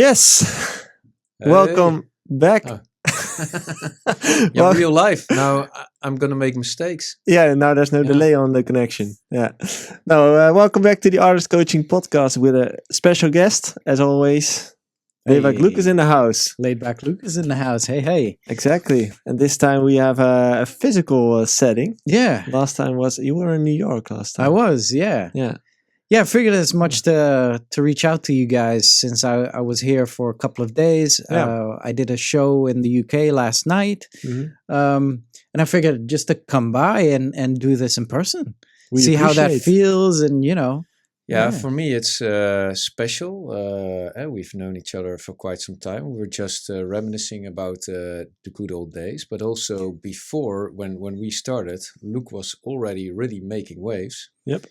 Yes, Hey. welcome back. Oh. Well, Real life. Now I'm gonna make mistakes. yeah, now there's no Yeah. delay on the connection. Yeah. No, welcome back to the Artist Coaching Podcast with a special guest, as always. Laidback Luke is in the house. Laidback Luke is in the house. Hey, hey. Exactly. And this time we have a physical setting. Yeah, Last time you were in New York last time. I was. Yeah. Yeah. Yeah, I figured as much to reach out to you guys since I was here for a couple of days. Yeah. I did a show in the UK last night. Mhm. And I figured just to come by and do this in person. We see how that appreciate- feels and, Yeah, Yeah. for me it's special. We've known each other for quite some time. We were just reminiscing about the good old days, but also before when we started, Luke was already really making waves. Yep.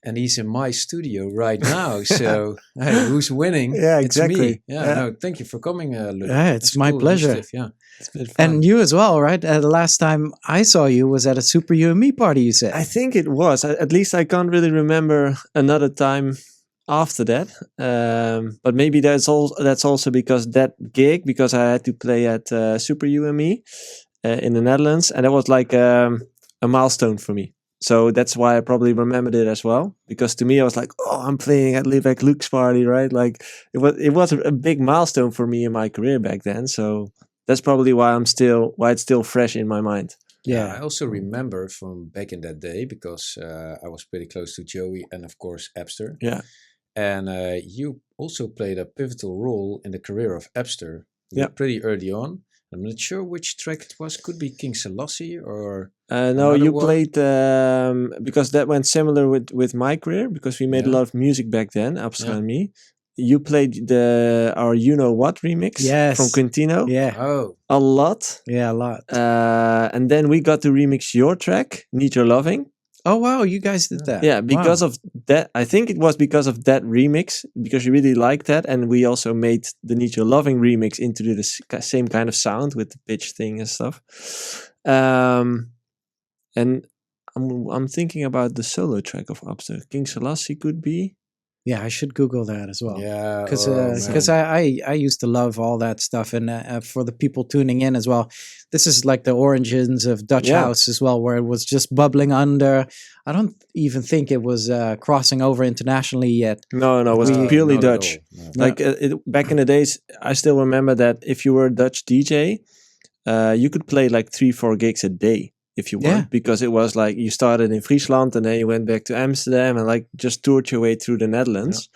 And he's in my studio right now. So hey, who's winning? Yeah, It's me. exactly. Yeah, Yeah. no, thank you for coming, Luke. Yeah, it's my cool pleasure. initiative, Yeah. It's been fun. And you as well, right? The last time I saw you was at a Super You and Me party, you said. I think it was. At least I can't really remember another time after that. But maybe that's also because that gig, because I had to play at Super You and Me in the Netherlands, and that was like a milestone for me. So that's why I probably remembered it as well. Because to me, I was like, "Oh, I'm playing at Laidback Luke's party, right?" Like it was a big milestone for me in my career back then. So that's probably why it's still fresh in my mind. Yeah. I also remember from back in that day because I was pretty close to Joey and of course Epster. Yeah. And you also played a pivotal role in the career of Epster. Yeah. Pretty early on. I'm not sure which track it was. Could be King Selassie or No, another you one? played because that went similar with my career because we made a Yeah. lot of music back then, Epster Yeah. and me. You played our You Know What remix Yes. from Quintino Yeah. Oh, a lot. Yeah, a lot. And then we got to remix your track, Need Your Loving. Oh, wow. You guys did that. Yeah, because Wow. of that. I think it was because of that remix, because you really liked that. And we also made the Need Your Loving remix into the same kind of sound with the pitch thing and stuff. And I'm thinking about the solo track of Epster. King Selassie could be. Yeah, I should Google that as well. yeah. Because man. I used to love all that stuff. And for the people tuning in as well, this is like the origins of Dutch Yeah. House as well, where it was just bubbling under. I don't even think it was crossing over internationally yet. No, it was We- purely not at Dutch. all, no. Like back in the days, I still remember that if you were a Dutch DJ, you could play like 3-4 gigs a day if you want, Yeah. because it was like you started in Friesland and then you went back to Amsterdam and like just toured your way through the Netherlands.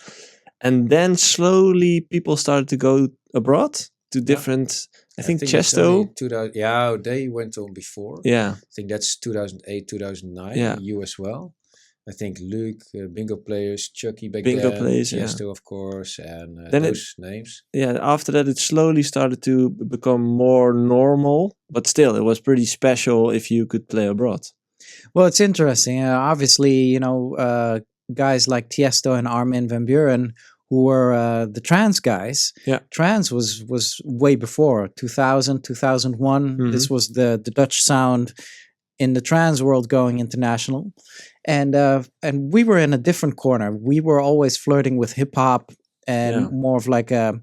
And then slowly people started to go abroad to different, I think it's Chesto. only 2000, yeah, they went on before. Yeah. I think that's 2008, 2009. Yeah. You as well. I think Luke, Bingo Players, Chucky back Bingo then, Players, yeah. Chesto, of course, and Then those names. Yeah, after that, it slowly started to become more normal, but still, it was pretty special if you could play abroad. Well, it's interesting. Obviously, guys like Tiesto and Armin van Buuren, who were the trance guys. Yeah. Trance was way before 2000, 2001. Mhm. This was the Dutch sound in the trance world going international. And we were in a different corner. We were always flirting with hip hop and Yeah. more of like a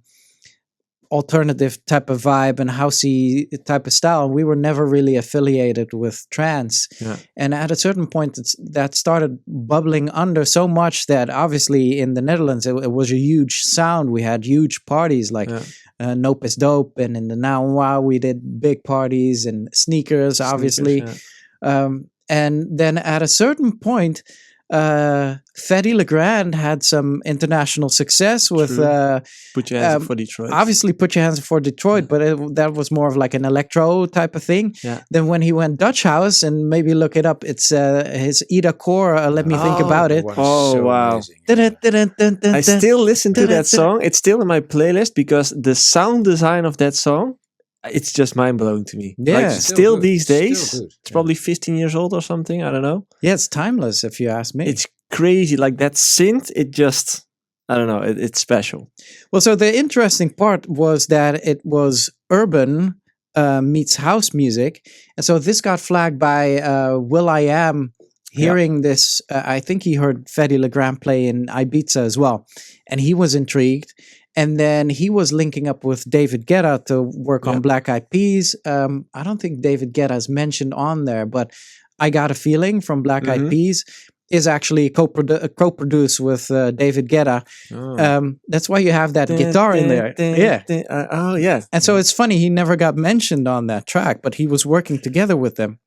alternative type of vibe and housey type of style. We were never really affiliated with trance. Yeah. And at a certain point, that started bubbling under so much that obviously in the Netherlands, it was a huge sound. We had huge parties like Yeah. Nope is Dope. And in the Now and Wow, we did big parties and sneakers, obviously. Sneakers, yeah. And then at a certain point, Fedde Legrand had some international success with True. Put your hands up um, for Detroit. obviously Put Your Hands Up for Detroit, but that was more of like an electro type of thing. Yeah. Then when he went Dutch House, and maybe look it up, it's his Ida Core, Let Me Think Oh, About It. One is Oh, wow. amazing. I still listen to that song. It's still in my playlist because the sound design of that song, it's just mind blowing to me. Yeah. Like, Still still good. these Still days, good, it's yeah. probably 15 years old or something. I don't know. Yeah, it's timeless if you ask me. It's crazy. Like that synth, it just, I don't know. It's special. Well, so the interesting part was that it was urban meets house music. And so this got flagged by will.i.am hearing this. I think he heard Fedde Legrand play in Ibiza as well. And he was intrigued. And then he was linking up with David Guetta to work on Black Eyed Peas. I don't think David Guetta is mentioned on there, but I Got a Feeling from Black Eyed Peas is actually co-produced with David Guetta. That's why you have that guitar in there. Oh, yeah. And so it's funny, he never got mentioned on that track, but he was working together with them.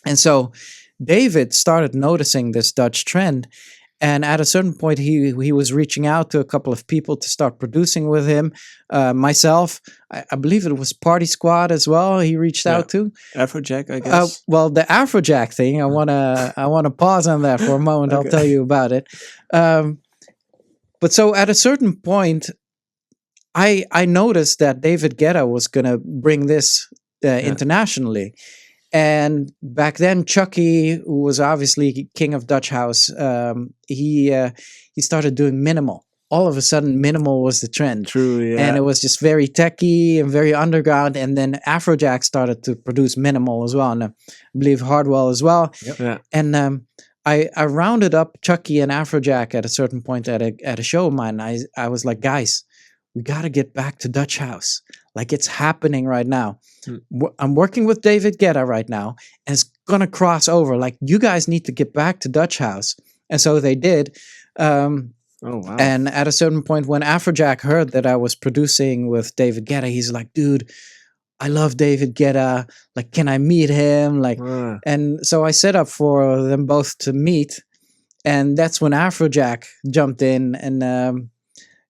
And so David started noticing this Dutch trend. And at a certain point, he was reaching out to a couple of people to start producing with him. Myself, I believe it was Party Squad as well. He reached out to Afrojack, I guess. Well, the Afrojack thing, I wanna pause on that for a moment. I'll tell you about it. But so at a certain point, I noticed that David Guetta was gonna bring this internationally. And back then, Chucky, who was obviously king of Dutch house, he started doing minimal. All of a sudden, minimal was the trend. True, yeah. And it was just very techy and very underground. And then Afrojack started to produce minimal as well. And I believe Hardwell as well. Yep. Yeah. And I rounded up Chucky and Afrojack at a certain point at a show of mine. I was like, guys, we got to get back to Dutch house. Like, it's happening right now. I'm working with David Guetta right now, and it's going to cross over. Like, you guys need to get back to Dutch house. And so they did. Oh, wow. And at a certain point, when Afrojack heard that I was producing with David Guetta, he's like, dude, I love David Guetta. Like, can I meet him? Like, and so I set up for them both to meet. And that's when Afrojack jumped in and,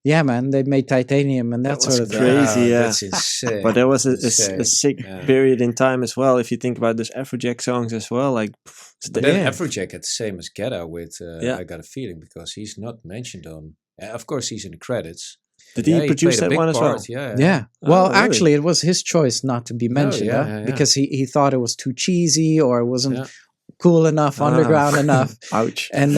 yeah, man, they made Titanium and that sort of thing. Crazy, yeah. That's insane. But there was a sick period in time as well. If you think about those Afrojack songs as well, like. But then Afrojack had the same as Guetta with I Got a Feeling, because he's not mentioned on. Of course, he's in the credits. Did he produce that one as well? Yeah. Well, really? Actually, it was his choice not to be mentioned because he thought it was too cheesy or it wasn't cool enough, underground enough. Ouch. And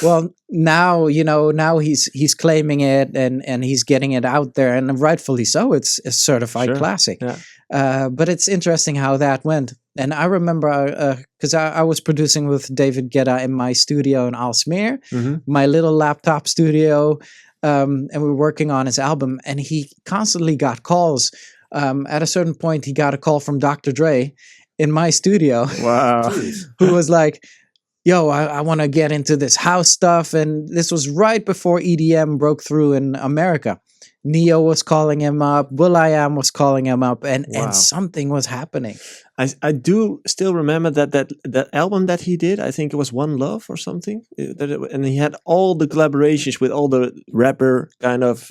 well, now he's claiming it and he's getting it out there, and rightfully so. It's a certified classic. Yeah. But it's interesting how that went. And I remember because I was producing with David Guetta in my studio in Aalsmeer, my little laptop studio, and we were working on his album. And he constantly got calls. At a certain point, he got a call from Dr. Dre in my studio. Wow. Who was like, yo, I want to get into this house stuff. And this was right before EDM broke through in America. Neo was calling him up. Will.i.am was calling him up. And something was happening. I do still remember that album that he did. I think it was One Love or something. And he had all the collaborations with all the rapper kind of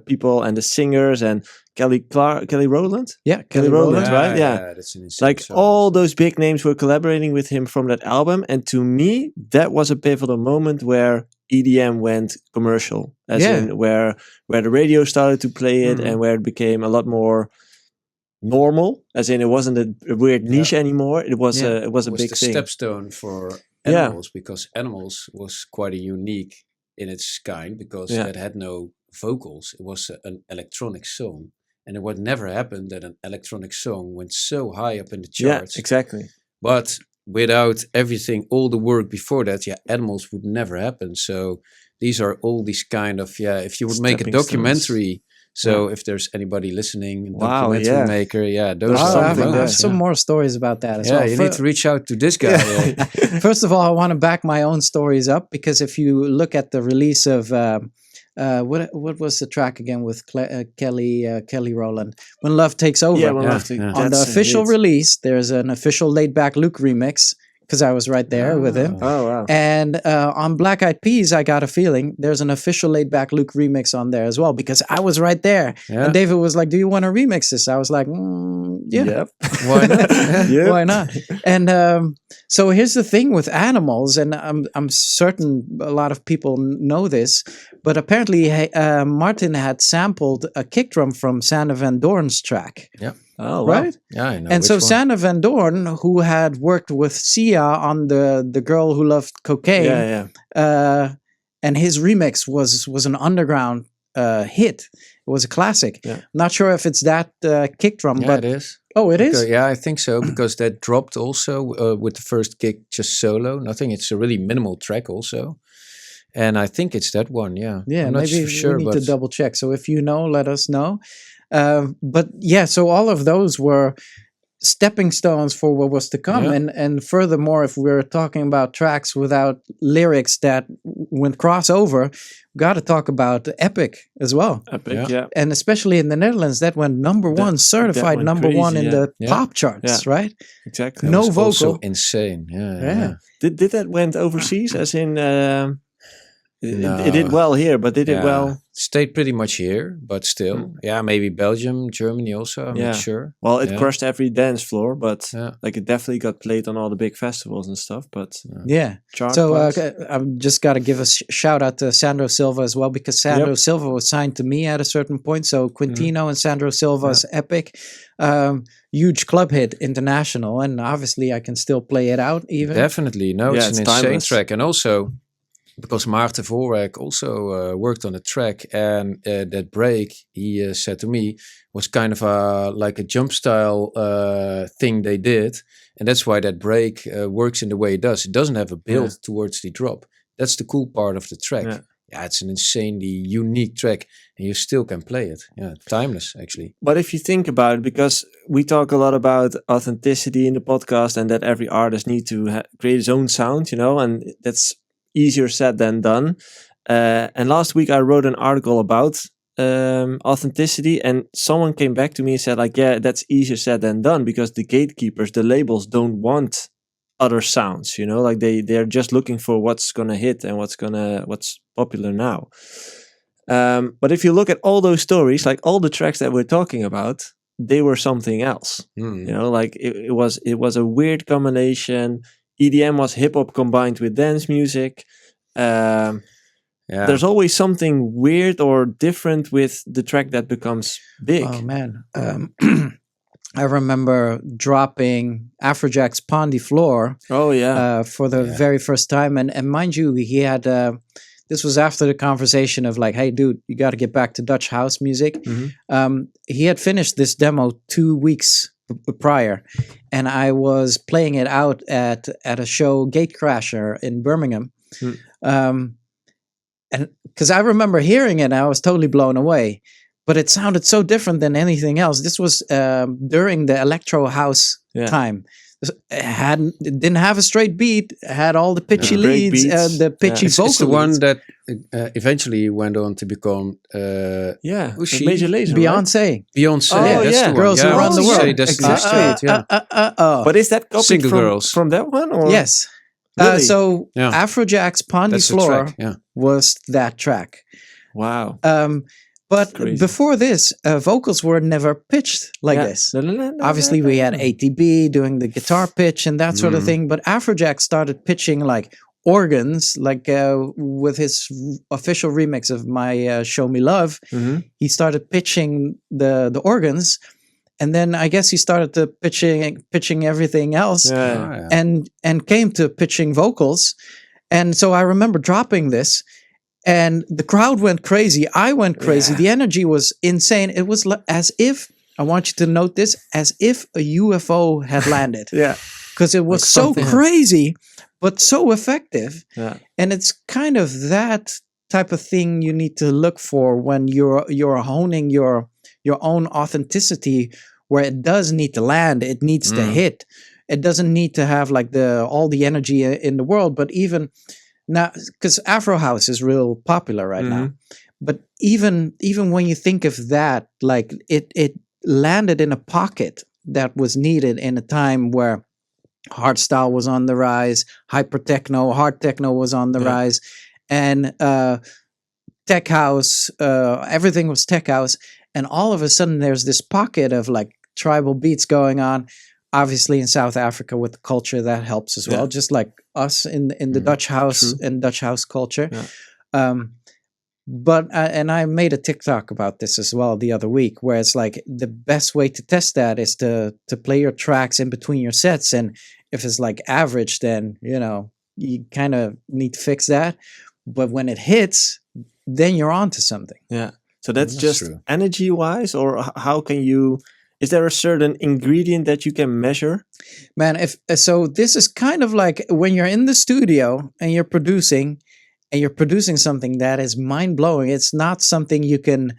people and the singers and Kelly Rowland. Yeah, Kelly Rowland, right? Yeah, that's an insane like song. all those big names were collaborating with him from that album. And to me, that was a pivotal moment where EDM went commercial, as in where the radio started to play it and where it became a lot more normal, as in it wasn't a weird niche anymore. It was a big thing. Stepstone for Animals, because Animals was quite a unique in its kind, because it had no vocals. It was an electronic song, and it would never happen that an electronic song went so high up in the charts. Yeah, exactly. But without everything, all the work before that, Animals would never happen. So these are all these kind of, if you would make a documentary. So if there's anybody listening, documentary maker, those are I have some more stories about that as well. You need to reach out to this guy. First of all, I want to back my own stories up, because if you look at the release of what was the track again with Kelly Rowland, When Love Takes Over? When Love Takes Over. On the official release, there's an official Laidback Luke remix, because I was right there with him. Oh, wow. And on Black Eyed Peas, I Got a Feeling, there's an official Laidback Luke remix on there as well, because I was right there. Yeah. And David was like, do you want to remix this? I was like, yeah. Yep. Why not? Why not? And so here's the thing with Animals, and I'm certain a lot of people know this, but apparently Martin had sampled a kick drum from Sander Van Doorn's track. Yeah. Oh, right? Yeah, I know. And so Sander Van Doorn, who had worked with Sia on the Girl Who Loved Cocaine, and his remix was an underground hit. It was a classic. Yeah. Not sure if it's that kick drum, but it is. Oh, it is? Yeah, I think so, because that dropped also with the first gig just solo. Nothing. It's a really minimal track also. And I think it's that one. Yeah. Yeah, I'm not maybe sure, we need but to double check. So if you know, let us know. But yeah, so all of those were stepping stones for what was to come. Yeah. And furthermore, if we're talking about tracks without lyrics that went crossover, got to talk about Epic as well. Epic, yeah. And especially in the Netherlands, that went number one, certified went number crazy, one in the pop charts, right? Exactly. No was vocal. Also insane. Yeah. Did that went overseas? As in, No. it did well here, but did it well? Stayed pretty much here, but still, maybe Belgium, Germany also. I'm not sure. Well, it crushed every dance floor, but like it definitely got played on all the big festivals and stuff. But so I've just got to give a shout out to Sandro Silva as well, because Sandro Silva was signed to me at a certain point. So Quintino and Sandro Silva's Epic, huge club hit international, and obviously I can still play it out even. Definitely, no, it's an insane timeless track, and also. Because Maarten Voorwerk also worked on the track, and that break, he said to me, was kind of like a jump style thing they did. And that's why that break works in the way it does. It doesn't have a build towards the drop. That's the cool part of the track. Yeah, it's an insanely unique track, and you still can play it. Yeah, timeless, actually. But if you think about it, because we talk a lot about authenticity in the podcast and that every artist needs to create his own sound, and that's easier said than done. And last week I wrote an article about authenticity, and someone came back to me and said, like, yeah, that's easier said than done, because the gatekeepers, the labels, don't want other sounds, like they're just looking for what's gonna hit and what's popular now. But if you look at all those stories, like all the tracks that we're talking about, they were something else. Like it was a weird combination. EDM was hip-hop combined with dance music. There's always something weird or different with the track that becomes big. Oh, man. I remember dropping Afrojack's Pondy Floor for the very first time. And mind you, he had... this was after the conversation of like, hey, dude, you got to get back to Dutch house music. He had finished this demo 2 weeks prior, and I was playing it out at a show, Gatecrasher in Birmingham, and because I remember hearing it, and I was totally blown away. But it sounded so different than anything else. This was during the electro house time. It didn't have a straight beat. It had all the pitchy leads, the pitchy vocals. It's the one that eventually went on to become Major Lazer, Beyonce. Right? Beyonce. Oh, that's the one. Girls Who Run the World. Exactly. But is that copied Single Girls from that one? Or? Yes. Really? Afrojack's Pondy Floor was that track. Wow. But before this, vocals were never pitched like this. Obviously, we had ATB doing the guitar pitch and that sort of thing. But Afrojack started pitching like organs, like with his official remix of my Show Me Love. He started pitching the organs. And then I guess he started to pitching everything else and came to pitching vocals. And so I remember dropping this. And the crowd went crazy. I went crazy. The energy was insane. It was as if, I want you to note this, as if a UFO had landed. Because it was so crazy, but so effective. And it's kind of that type of thing you need to look for when you're honing your own authenticity, where it does need to land. It needs to hit. It doesn't need to have like all the energy in the world, but even... Now, because Afro House is real popular right now, but even when you think of that, like it landed in a pocket that was needed in a time where hardstyle was on the rise, hyper techno, hard techno was on the rise, and tech house, everything was tech house, and all of a sudden there's this pocket of like tribal beats going on. Obviously, in South Africa, with the culture, that helps as well. Just like us in the Dutch house and Dutch house culture. But and I made a TikTok about this as well the other week, where it's like the best way to test that is to play your tracks in between your sets, and if it's like average, then you kind of need to fix that. But when it hits, then you're onto something. Yeah. So that's just energy wise, or how can you? Is there a certain ingredient that you can measure? Man, so this is kind of like when you're in the studio and you're producing, and you're producing something that is mind-blowing. It's not something you can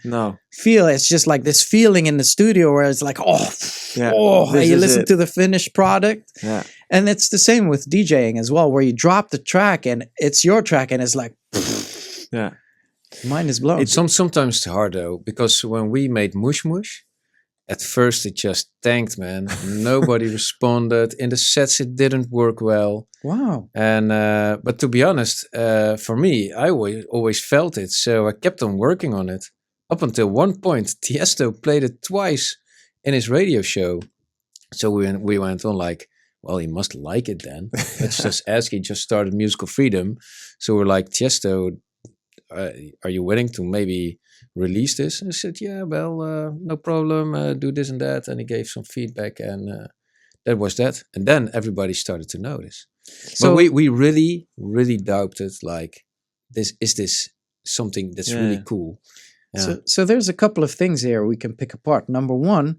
feel. It's just like this feeling in the studio where it's like, and you listen to the finished product. Yeah. And it's the same with DJing as well, where you drop the track and it's your track and it's like, yeah. Mind is blown. It's sometimes hard though, because when we made Mush Mush, at first it just tanked, man. Nobody responded. In the sets it didn't work well. Wow. And but to be honest, for me, I always felt it, so I kept on working on it. Up until one point, Tiesto played it twice in his radio show. So we went on like, well, he must like it then. Let's just ask. He just started Musical Freedom. So we're like, Tiesto, are you willing to maybe release this? And I said, yeah, well, no problem. Do this and that. And he gave some feedback, and that was that. And then everybody started to notice. So we really, really doubted, like, is this something that's really cool? Yeah. So there's a couple of things here we can pick apart. Number one,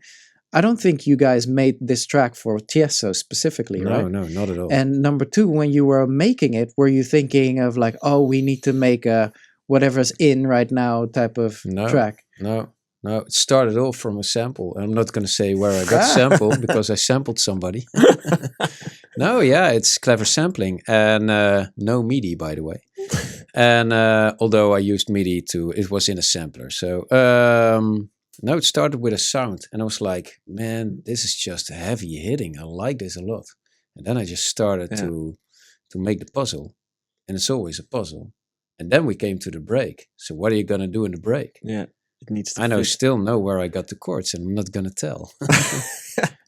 I don't think you guys made this track for Tiesto specifically, right? No, not at all. And number two, when you were making it, were you thinking of like, oh, we need to make a whatever's in right now type of track? No. It started off from a sample. I'm not going to say where I got the sample because I sampled somebody. No, it's clever sampling and no MIDI, by the way. And although I used MIDI it was in a sampler. So no, it started with a sound, and I was like, man, this is just heavy hitting. I like this a lot. And then I just started to make the puzzle, and it's always a puzzle. And then we came to the break. So what are you going to do in the break? Yeah, it needs to I still know where I got the chords, and I'm not going to tell.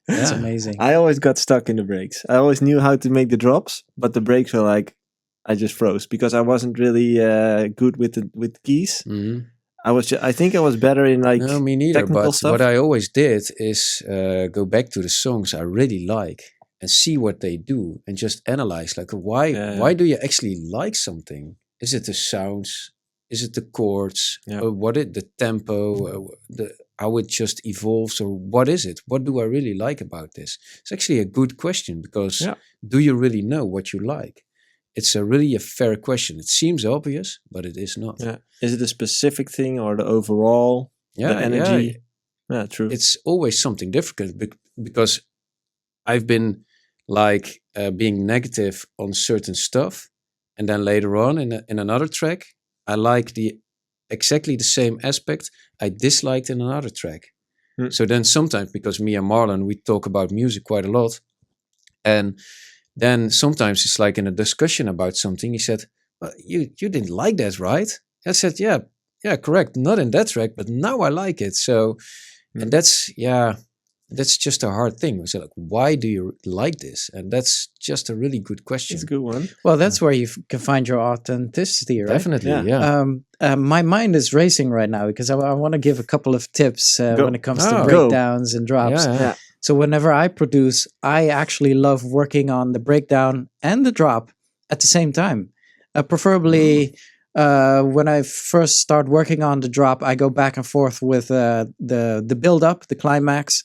That's amazing. I always got stuck in the breaks. I always knew how to make the drops, but the breaks were like, I just froze because I wasn't really good with keys. Mm-hmm. I think I was better in like no, me neither. But stuff. What I always did is go back to the songs I really like and see what they do and just analyze like why do you actually like something? Is it the sounds? Is it the chords? Or what is the tempo? How it just evolves? Or what is it? What do I really like about this? It's actually a good question because do you really know what you like? It's really a fair question. It seems obvious, but it is not. Yeah. Is it a specific thing or the overall? The energy? Yeah, true. It's always something different because I've been like being negative on certain stuff, and then later on in another track, I like exactly the same aspect I disliked in another track. So then sometimes, because me and Marlon, we talk about music quite a lot, and then sometimes it's like in a discussion about something, he said, well, you didn't like that, right? I said, yeah, correct. Not in that track, but now I like it. So, and that's just a hard thing. We said, like, why do you like this? And that's just a really good question. It's a good one. Well, that's where you can find your authenticity, right? Definitely, yeah. My mind is racing right now because I want to give a couple of tips when it comes to breakdowns and drops. Yeah. So whenever I produce, I actually love working on the breakdown and the drop at the same time. Preferably when I first start working on the drop, I go back and forth with the build-up, the climax,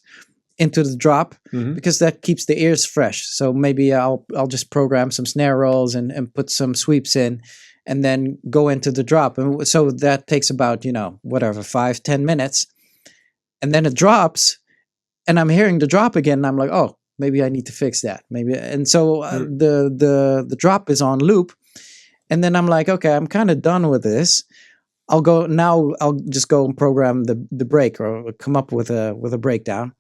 into the drop, because that keeps the ears fresh. So maybe I'll just program some snare rolls and put some sweeps in, and then go into the drop. And so that takes about, 5-10 minutes. And then it drops. And I'm hearing the drop again, and I'm like, oh, maybe I need to fix that. Maybe, and so the drop is on loop, and then I'm like, okay, I'm kind of done with this. I'll just go and program the break or come up with a breakdown,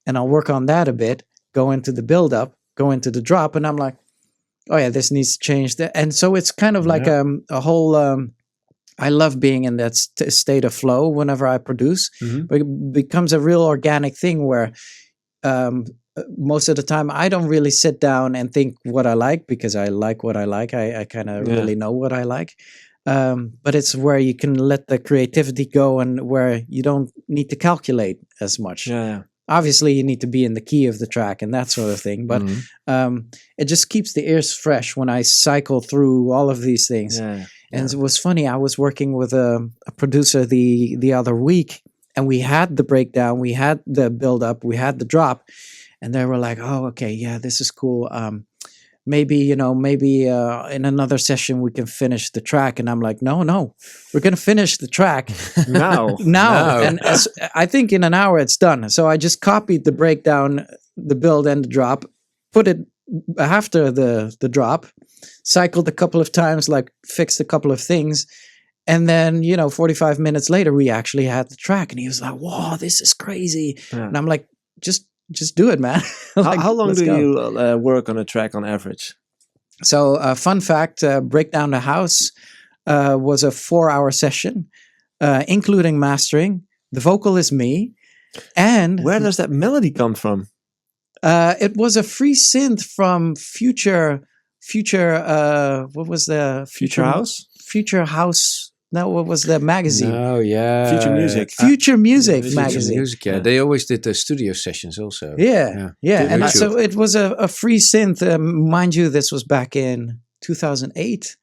and I'll work on that a bit. Go into the build up, go into the drop, and I'm like, oh yeah, this needs to change. And so it's kind of like a whole. I love being in that state of flow whenever I produce. But it becomes a real organic thing where most of the time I don't really sit down and think what I like, because I like what I like. I kind of really know what I like. But it's where you can let the creativity go and where you don't need to calculate as much. Obviously, you need to be in the key of the track and that sort of thing. But it just keeps the ears fresh when I cycle through all of these things. And it was funny, I was working with a producer the other week, and we had the breakdown, we had the build up, we had the drop, and they were like, oh, okay, yeah, this is cool. maybe in another session we can finish the track. And I'm like, no, we're gonna finish the track now. now. And I think in an hour it's done. So I just copied the breakdown, the build and the drop, put it after the drop, cycled a couple of times, like fixed a couple of things. And then, 45 minutes later, we actually had the track. And he was like, "Whoa, this is crazy." Yeah. And I'm like, just do it, man. Like, how long do you work on a track on average? So, fun fact, Break Down the House was a 4-hour session, including mastering. The vocal is me. And where does that melody come from? It was a free synth from Future, what was the? Future House? Future House. No, what was the magazine? Oh, yeah. Future Music. Future Music magazine. Future Music, yeah. They always did the studio sessions also. Yeah. And so it was a free synth. Mind you, this was back in 2008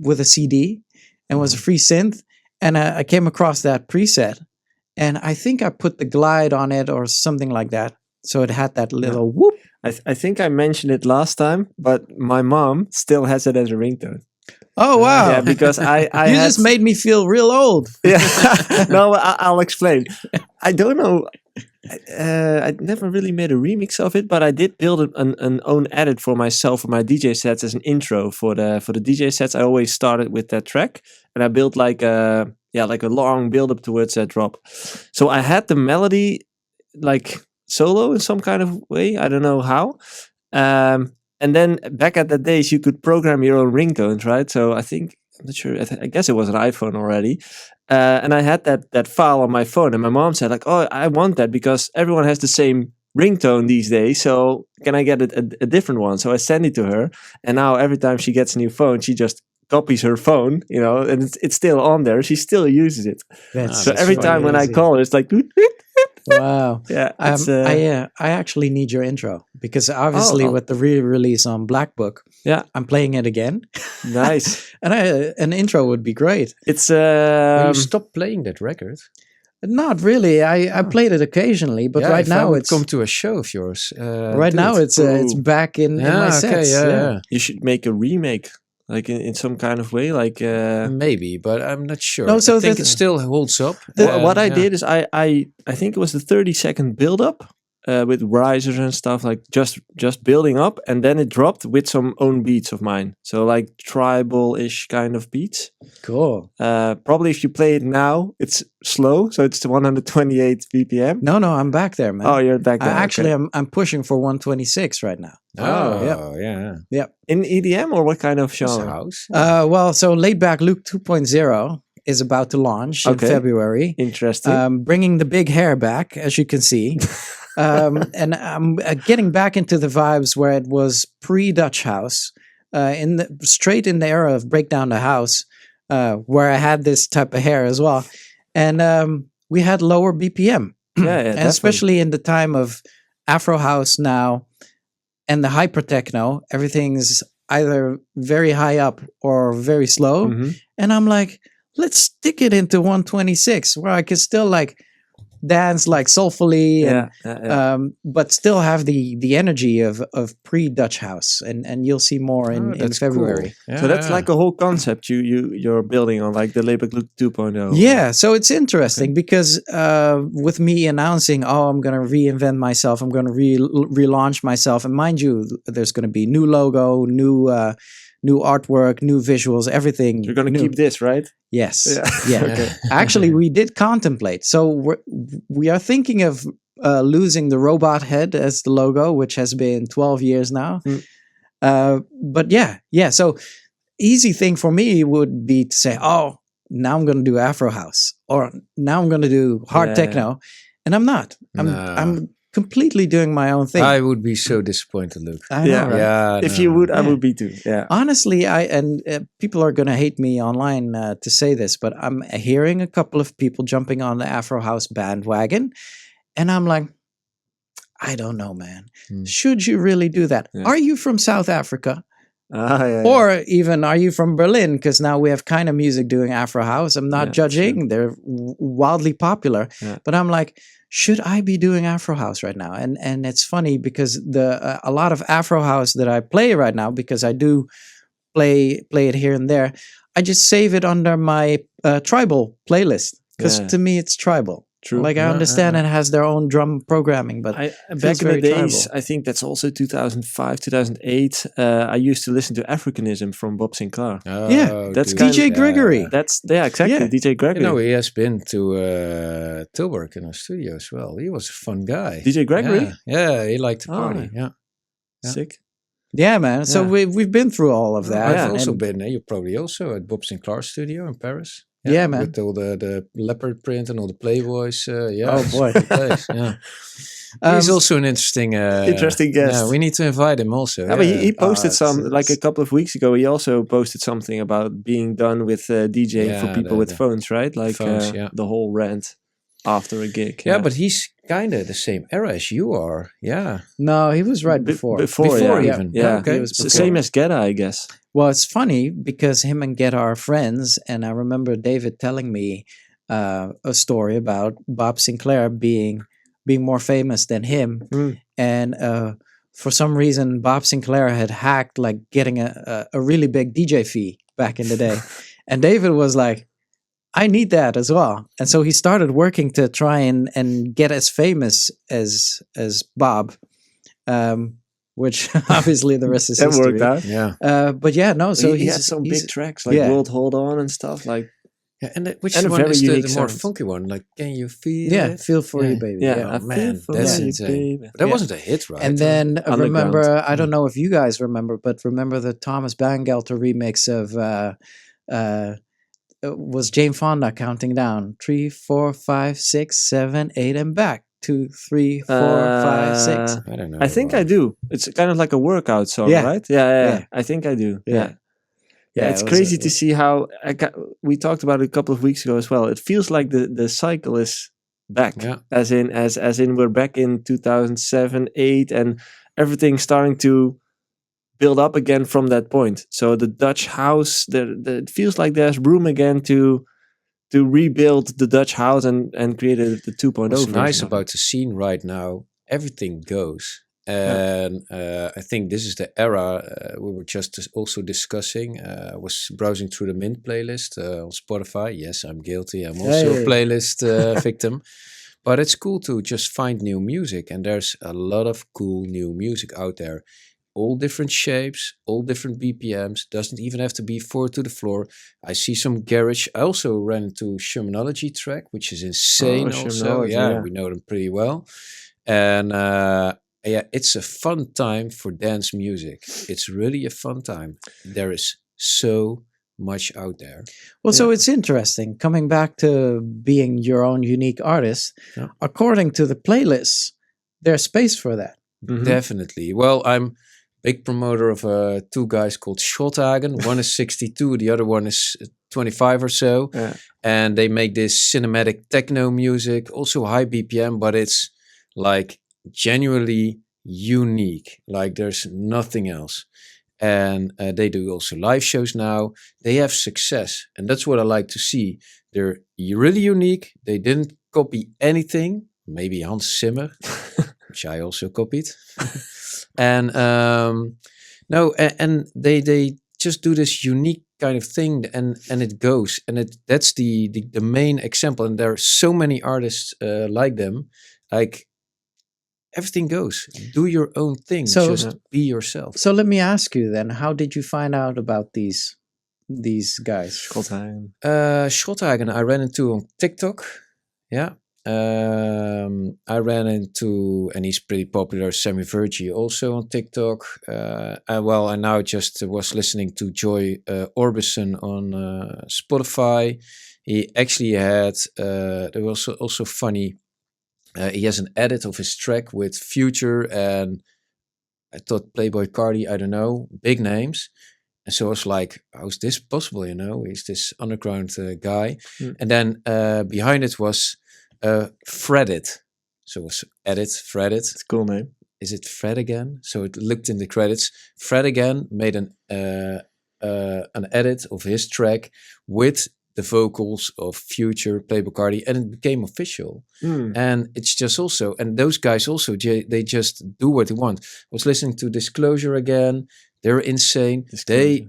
with a CD and was a free synth. And I came across that preset. And I think I put the glide on it or something like that. So it had that little whoop. I think I mentioned it last time, but my mom still has it as a ringtone. Oh, wow. Yeah, because I you just made me feel real old. Yeah. No, I'll explain. I don't know. I never really made a remix of it, but I did build an own edit for myself for my DJ sets as an intro for the DJ sets. I always started with that track, and I built like a long build up towards that drop. So I had the melody like solo in some kind of way. I don't know how. And then back at the days, you could program your own ringtones, right? So I'm not sure. I guess it was an iPhone already. And I had that file on my phone. And my mom said like, "Oh, I want that because everyone has the same ringtone these days. So can I get a different one?" So I sent it to her. And now every time she gets a new phone, she just copies her phone, and it's still on there. She still uses it. So every time when I call her, it's like... Wow. Yeah. I actually need your intro because obviously with the re-release on Black Book, I'm playing it again. Nice. And an intro would be great. It's you stopped playing that record? Not really. I played it occasionally, but right now it's come to a show of yours. Right now it's back in my sets. Yeah. You should make a remake. Like in some kind of way, like maybe, but I'm not sure. No, so I think it still holds up. What I did is I think it was the 30-second build up with risers and stuff, like just building up, and then it dropped with some own beats of mine. So like tribal-ish kind of beats. Cool. Probably if you play it now, it's slow, so it's 128 BPM. No, I'm back there, man. Oh, you're back there. Actually, okay. I'm pushing for 126 right now. Oh, yeah. In EDM or what kind of genre? House. Well, so Laidback Luke 2.0 is about to launch in February. Interesting. Bringing the big hair back, as you can see. And I'm getting back into the vibes where it was pre-Dutch house, straight in the era of Break Down the House, where I had this type of hair as well. And we had lower BPM. And especially in the time of Afro House now and the hyper techno, everything's either very high up or very slow. Mm-hmm. And I'm like, let's stick it into 126 where I can still like dance like soulfully and but still have the energy of pre-Dutch house, and you'll see more in February. Cool. So that's like a whole concept you're building on, like the Laidback Luke 2.0. Yeah, so it's interesting because with me announcing, I'm going to reinvent myself, I'm going to relaunch myself, and mind you, there's going to be new logo, new artwork, new visuals, everything. You're going to keep this, right? Yes. Yeah. Okay. Actually, we did contemplate. So we are thinking of losing the robot head as the logo, which has been 12 years now. But yeah. So easy thing for me would be to say, now I'm going to do Afro House, or now I'm going to do hard techno. And I'm not. I'm completely doing my own thing. I would be so disappointed, Luke. I know, right? Yeah, if you would, I would be too. Yeah. Honestly, people are going to hate me online to say this, but I'm hearing a couple of people jumping on the Afro House bandwagon, and I'm like, I don't know, man. Should you really do that? Yeah. Are you from South Africa? Or even, are you from Berlin? Because now we have kind of music doing Afro house. I'm not judging; they're wildly popular. But I'm like, should I be doing Afro house right now? And it's funny because a lot of Afro house that I play right now, because I do play it here and there, I just save it under my tribal playlist, because to me it's tribal. True. Like, I understand it has their own drum programming, but back in the days, tribal. I think that's also 2005, 2008. I used to listen to Africanism from Bob Sinclair. That's DJ Gregory. That's exactly DJ Gregory. You know, he has been to Tilburg in our studio as well. He was a fun guy. DJ Gregory. Yeah, he liked to party. Sick. Yeah, man. So we've been through all of that. I've also been. You're probably also at Bob Sinclair's studio in Paris. Yeah, man. With all the leopard print and all the Playboys. Oh boy. He's also an interesting guest. Yeah, we need to invite him also. But he posted like a couple of weeks ago. He also posted something about being done with DJing for people with phones, right? Like phones, the whole rant after a gig. Yeah, but he's kind of the same era as you are. Yeah. No, he was right before. Before even. Yeah. Okay. He was the same as Gedda, I guess. Well, it's funny because him and Gedda are friends, and I remember David telling me a story about Bob Sinclair being more famous than him, and for some reason Bob Sinclair had hacked like getting a really big DJ fee back in the day, and David was like, I need that as well. And so he started working to try and get as famous as Bob, which obviously the rest is history. That worked out. Yeah. But yeah, no. So he has some big tracks like World Hold On and stuff like. Yeah, and which one is the more funky one? Like, can you feel it? Feel for you, baby. Yeah, oh, man, that's insane. But that wasn't a hit, right? And then remember, I don't know if you guys remember, but remember the Thomas Bangalter remix of was Jane Fonda counting down 3, 4, 5, 6, 7, 8, and back 2, 3, 4, 5, 6. I don't know. I think I do. It's kind of like a workout song, right? Yeah. I think I do. Yeah, it's crazy to see how we talked about it a couple of weeks ago as well. It feels like the cycle is back, as in we're back in 2007, 8, and everything's starting to build up again from that point. So the Dutch house, it feels like there's room again to rebuild the Dutch house and create the 2.0. What's nice about the scene right now, everything goes. And I think this is the era we were just also discussing. I was browsing through the Mint playlist on Spotify. Yes, I'm guilty. I'm also a playlist victim. But it's cool to just find new music. And there's a lot of cool new music out there. All different shapes, all different BPMs. Doesn't even have to be 4 to the floor. I see some garage. I also ran into Shermanology track, which is insane also. Yeah, we know them pretty well. And it's a fun time for dance music. It's really a fun time. There is so much out there. Well, so it's interesting. Coming back to being your own unique artist, according to the playlists, there's space for that. Mm-hmm. Definitely. Well, I'm big promoter of 2 guys called Schothagen. One is 62, the other one is 25 or so. Yeah. And they make this cinematic techno music, also high BPM, but it's like genuinely unique. Like there's nothing else. And they do also live shows now. They have success. And that's what I like to see. They're really unique. They didn't copy anything. Maybe Hans Zimmer, which I also copied. And and they just do this unique kind of thing, and it goes, and that's the main example. And there are so many artists like them. Like everything goes. Do your own thing. So just be yourself. So let me ask you then: how did you find out about these guys? Schothagen. Schothagen, I ran into on TikTok. Yeah. I ran into, and he's pretty popular, Sammy Virgie also on TikTok. I now just was listening to Joy Orbison on Spotify. He actually had, it was also funny, he has an edit of his track with Future and I thought Playboy Cardi, I don't know, big names. And so I was like, how's this possible, He's this underground guy. And then behind it was Fredit. So it was edit, Fredit. It's a cool name. is it Fred again? So it looked in the credits. Fred again made an edit of his track with the vocals of future Playboi Carti, and it became official. And it's just also, and those guys also, they just do what they want. I was listening to Disclosure again. They're insane. They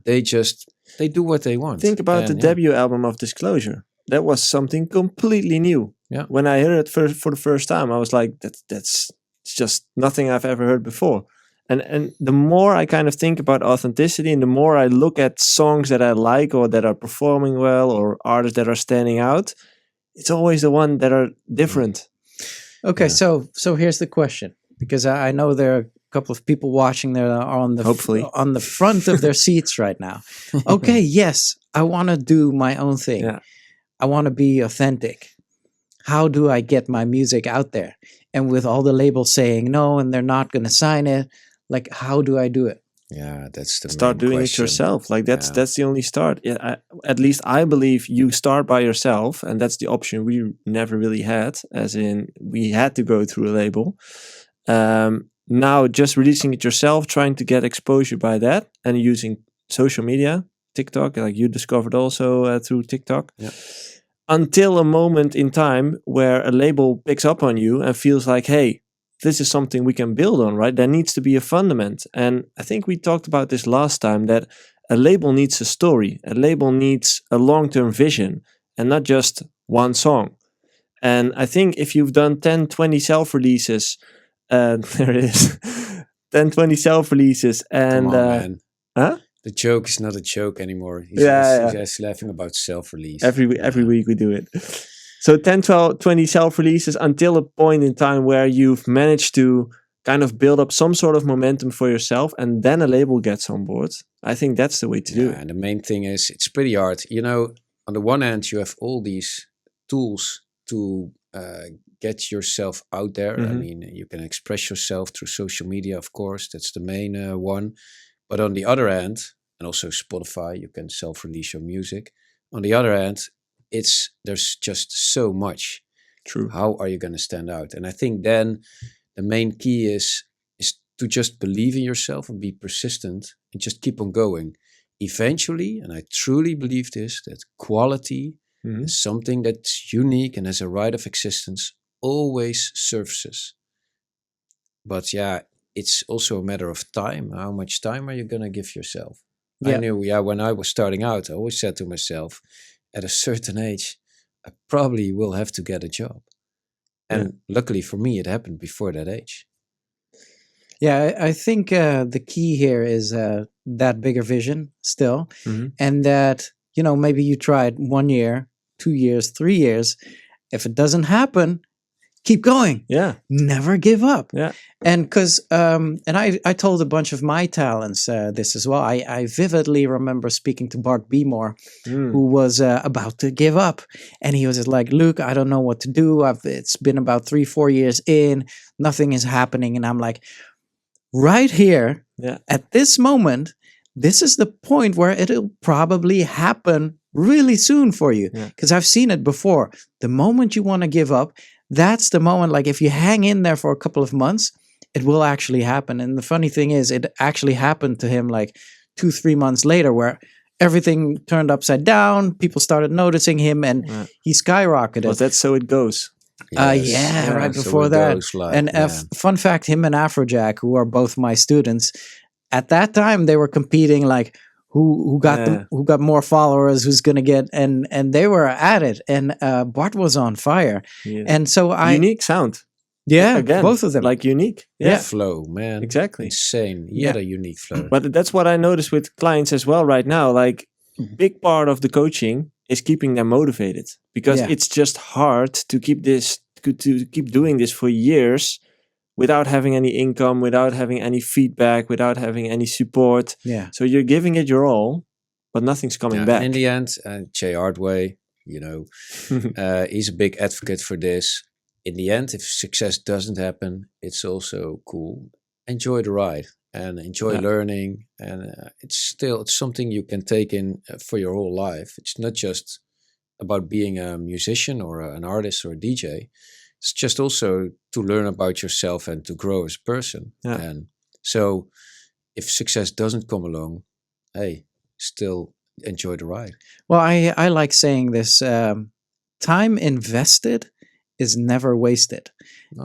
do what they want. Think about the debut album of Disclosure. That was something completely new. Yeah. When I heard it for the first time, I was like, that's just nothing I've ever heard before. And the more I kind of think about authenticity, and the more I look at songs that I like or that are performing well or artists that are standing out, it's always the one that are different. Okay, so here's the question, because I know there are a couple of people watching there that are on the front of their seats right now. Okay, yes, I want to do my own thing. Yeah. I want to be authentic. How do I get my music out there? And with all the labels saying no and they're not going to sign it, like, how do I do it? Yeah, that's the start doing question. it yourself. Like that's the only start. Yeah, at least I believe you start by yourself, and that's the option we never really had. As in, we had to go through a label. Now, just releasing it yourself, trying to get exposure by that, and using social media, TikTok, like you discovered also through TikTok. Yeah. Until a moment in time where a label picks up on you and feels like, hey, this is something we can build on, right? There needs to be a fundament. And I think we talked about this last time, that a label needs a story. A label needs a long-term vision and not just one song. And I think if you've done 10, 20 self-releases, there it is, 10, 20 self-releases. And, come on, man. Huh? The joke is not a joke anymore. He's just laughing about self-release. Every week we do it. So 10, 12, 20 self-releases until a point in time where you've managed to kind of build up some sort of momentum for yourself, and then a label gets on board. I think that's the way to do it. And the main thing is, it's pretty hard. You know, on the one hand, you have all these tools to get yourself out there. Mm-hmm. I mean, you can express yourself through social media, of course. That's the main one. But on the other hand, and also Spotify, you can self-release your music. On the other hand, there's just so much. True. How are you going to stand out? And I think then the main key is to just believe in yourself and be persistent and just keep on going. Eventually, and I truly believe this, that quality is something that's unique and has a right of existence, always surfaces. But yeah, it's also a matter of time. How much time are you going to give yourself? Yeah. I knew, when I was starting out, I always said to myself, at a certain age, I probably will have to get a job. And luckily for me, it happened before that age. Yeah, I think the key here is that bigger vision still. And that, maybe you tried 1 year, 2 years, 3 years. If it doesn't happen, keep going. Yeah. Never give up. Yeah. And because, and I told a bunch of my talents this as well. I vividly remember speaking to Bart Beemore, who was about to give up. And he was just like, Luke, I don't know what to do. It's been about 3-4 years in. Nothing is happening. And I'm like, right here, at this moment, this is the point where it'll probably happen really soon for you. Because I've seen it before. The moment you want to give up, that's the moment, like if you hang in there for a couple of months, it will actually happen. And the funny thing is, it actually happened to him like 2-3 months later, where everything turned upside down. People started noticing him, and he skyrocketed. Well, that's So It Goes. Yes. Right before that. And fun fact, him and Afrojack, who are both my students, at that time they were competing like who got more followers, who's gonna get, and they were at it, and Bart was on fire. And so unique sound. Yeah, again, both of them. Like unique. Flow, man. Exactly. Insane. He had a unique flow. But that's what I notice with clients as well right now. Like, big part of the coaching is keeping them motivated, because it's just hard to keep doing this for years without having any income, without having any feedback, without having any support. Yeah. So you're giving it your all, but nothing's coming back. In the end, Jay Hardway, he's a big advocate for this. In the end, if success doesn't happen, it's also cool. Enjoy the ride and enjoy learning. And it's something you can take in for your whole life. It's not just about being a musician or an artist or a DJ. it's just also to learn about yourself and to grow as a person. Yeah. And so if success doesn't come along, hey, still enjoy the ride. Well, I like saying this, time invested is never wasted.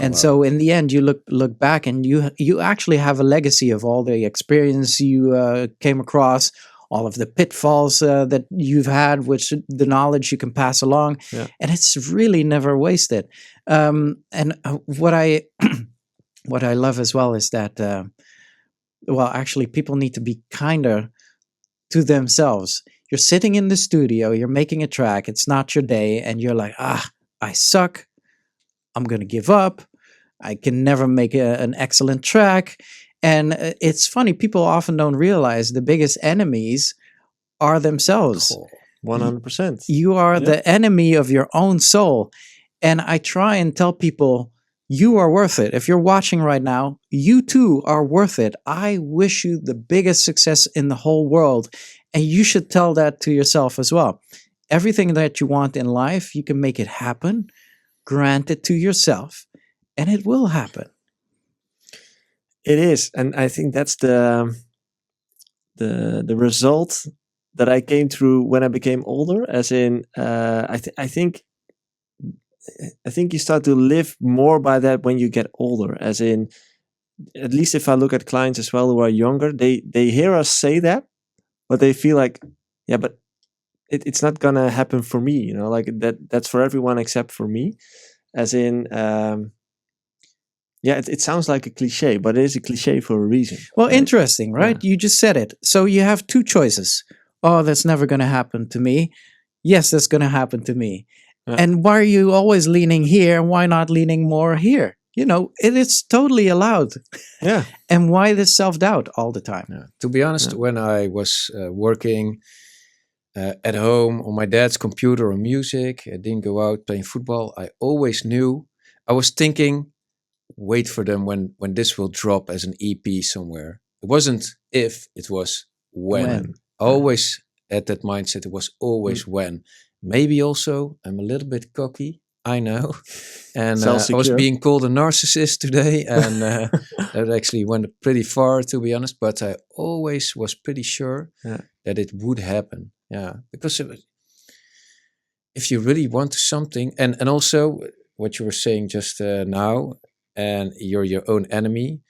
And so in the end, you look back and you actually have a legacy of all the experience you came across, all of the pitfalls that you've had, which the knowledge you can pass along, and it's really never wasted. And what I what I love as well is that well, actually, people need to be kinder to themselves. You're sitting in the studio, you're making a track, it's not your day, and you're like, I suck. I'm going to give up. I can never make an excellent track. And it's funny, people often don't realize the biggest enemies are themselves. 100%. You are the enemy of your own soul. And I try and tell people, you are worth it. If you're watching right now, you too are worth it. I wish you the biggest success in the whole world. And you should tell that to yourself as well. Everything that you want in life, you can make it happen. Grant it to yourself, and it will happen. It is, and I think that's the result that I came through when I became older. As in, I think you start to live more by that when you get older. As in, at least if I look at clients as well who are younger, they hear us say that, but they feel like, yeah, but it's not gonna happen for me, you know, like that's for everyone except for me. As in, it sounds like a cliche, but it is a cliche for a reason. Well, right? Interesting, right? Yeah. You just said it. So you have two choices. Oh, that's never gonna happen to me. Yes, that's gonna happen to me. Yeah. And why are you always leaning here? Why not leaning more here? You know, it is totally allowed. Yeah. And why this self-doubt all the time? Yeah. To be honest, when I was working at home on my dad's computer on music, I didn't go out playing football. I always knew, I was thinking, wait for them when this will drop as an EP somewhere. It wasn't if, it was when. Always at that mindset, it was always when. Maybe also, I'm a little bit cocky, I know. And I was being called a narcissist today, and that actually went pretty far, to be honest. But I always was pretty sure that it would happen. Yeah, because if you really want something, and also what you were saying just now, and you're your own enemy,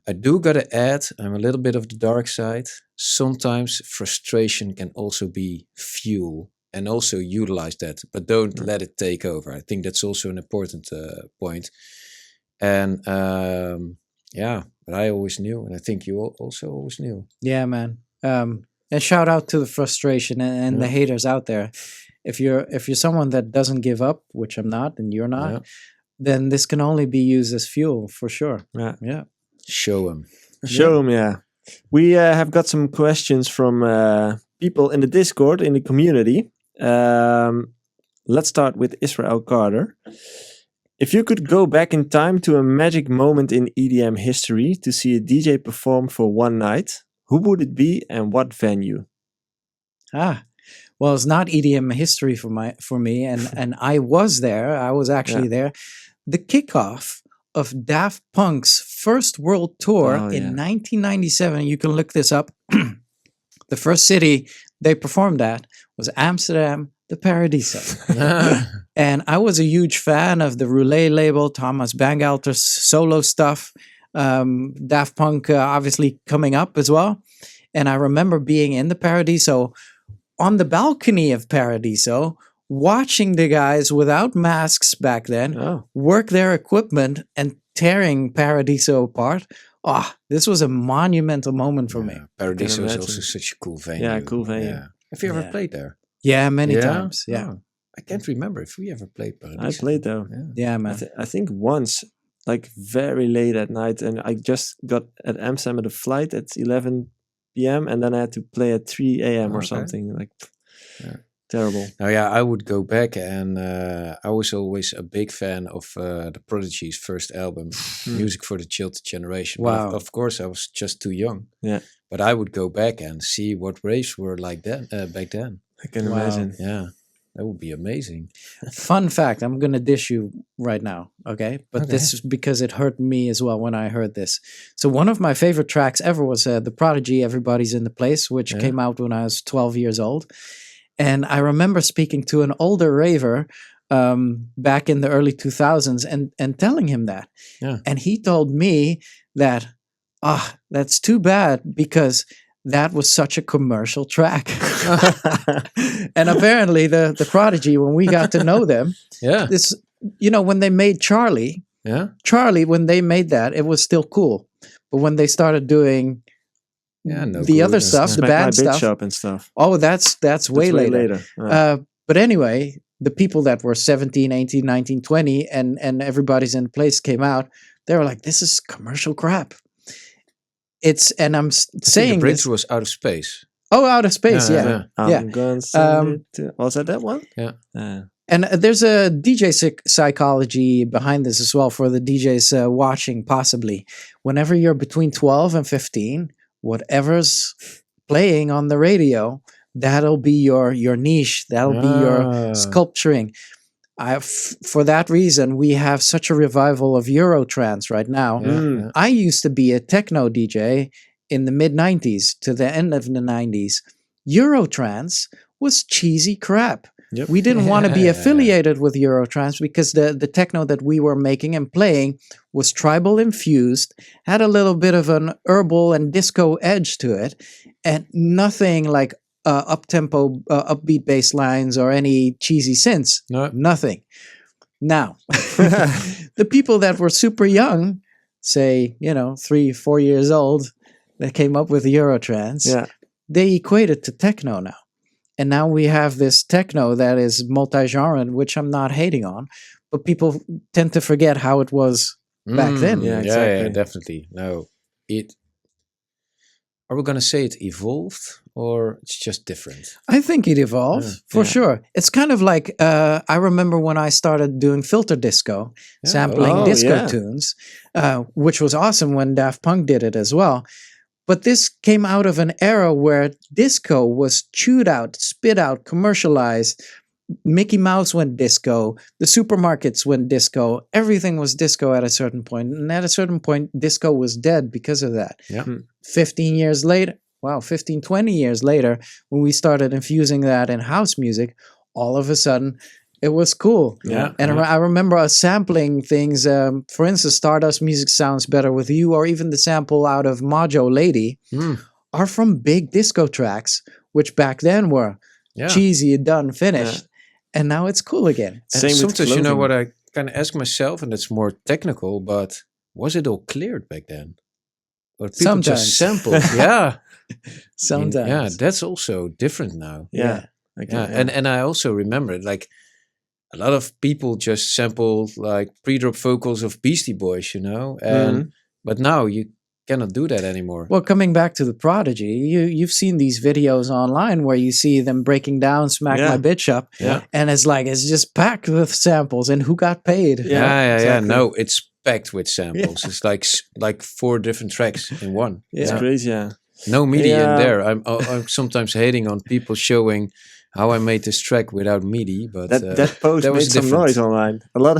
I do gotta add, I'm a little bit of the dark side. Sometimes frustration can also be fuel, and also utilize that, but don't let it take over. I think that's also an important point. And but I always knew, and I think you also always knew. Yeah, man. And shout out to the frustration and the haters out there. If you're someone that doesn't give up, which I'm not, and you're not, then this can only be used as fuel for sure. Yeah. Show them. Show them. Yeah. We have got some questions from people in the Discord, in the community. Let's start with Israel Carter. If you could go back in time to a magic moment in EDM history to see a DJ perform for one night, who would it be and what venue? Well, it's not EDM history for me, and I was there. I was actually there. The kickoff of Daft Punk's first world tour in 1997. You can look this up. The first city they performed at was Amsterdam, the Paradiso. And I was a huge fan of the Roulet label, Thomas Bangalter's solo stuff. Daft Punk obviously coming up as well. And I remember being in the Paradiso, on the balcony of Paradiso, watching the guys without masks back then work their equipment and tearing Paradiso apart. This was a monumental moment for me. Paradiso is also such a cool venue. Yeah, cool venue. Yeah. Have you ever played there? Yeah, many times. Yeah. I can't remember if we ever played Paradiso. I played there. Yeah, man. I think once, like very late at night, and I just got at Amsterdam at a flight at 11 p.m. and then I had to play at 3 a.m. or something. Like, terrible. Now, I would go back, and I was always a big fan of the Prodigy's first album, Music for the Children's Generation. Wow. But of course, I was just too young. Yeah. But I would go back and see what raves were like then, back then. I can imagine. Yeah. That would be amazing. Fun fact, I'm going to dish you right now, okay? But this is because it hurt me as well when I heard this. So one of my favorite tracks ever was The Prodigy, Everybody's in the Place, which came out when I was 12 years old. And I remember speaking to an older raver back in the early 2000s and telling him that. Yeah. And he told me that, that's too bad because that was such a commercial track. And apparently the Prodigy, when we got to know them, this, when they made Charlie, when they made that, it was still cool. But when they started doing the other stuff, the bad stuff, Shop and stuff. Oh, that's way later. Right. But anyway, the people that were 17, 18, 19, 20 and Everybody's in the Place came out, they were like, this is commercial crap. And I'm saying the bridge was Out of Space. Oh, Out of Space, yeah. I'm gonna send it. Was that one? Yeah. And there's a DJ psychology behind this as well for the DJs watching, possibly. Whenever you're between 12 and 15, whatever's playing on the radio, that'll be your niche. That'll be your sculpturing. For that reason, we have such a revival of Eurotrance right now. I used to be a techno DJ in the mid-90s to the end of the 90s. Eurotrance was cheesy crap. Yep. We didn't want to be affiliated with Eurotrance because the techno that we were making and playing was tribal infused, had a little bit of an herbal and disco edge to it, and nothing like up-tempo, upbeat bass lines or any cheesy synths. No. Nothing. Now, the people that were super young, say, 3-4 years old, that came up with Eurotrance, they equate it to techno now. And now we have this techno that is multi-genre, which I'm not hating on, but people tend to forget how it was back then. Yeah, exactly. Yeah, definitely. No, are we going to say it evolved or it's just different? I think it evolved, for sure. It's kind of like, I remember when I started doing filter disco, sampling disco tunes, which was awesome when Daft Punk did it as well. But this came out of an era where disco was chewed out, spit out, commercialized. Mickey Mouse went disco. The supermarkets went disco. Everything was disco at a certain point. And at a certain point, disco was dead because of that. Yeah. 15 years later, 20 years later, when we started infusing that in house music, all of a sudden, it was cool. Yeah. And I remember us sampling things. For instance, Stardust Music Sounds Better With You, or even the sample out of Mojo Lady, are from big disco tracks, which back then were cheesy, done, finished. And now it's cool again. And sometimes, what I kind of ask myself, and it's more technical, but was it all cleared back then? Or people just sampled? Sometimes. That's also different now. Okay, And I also remember, like, a lot of people just sampled like pre-drop vocals of Beastie Boys, and but now you cannot do that anymore. Well, coming back to the Prodigy, you've seen these videos online where you see them breaking down "Smack My Bitch Up," and it's just packed with samples. And who got paid? Yeah. No, it's packed with samples. It's like 4 different tracks in one. It's crazy. Yeah. No MIDI in there. I'm sometimes hating on people showing how I made this track without MIDI, but that post that made was some different. noise online. A lot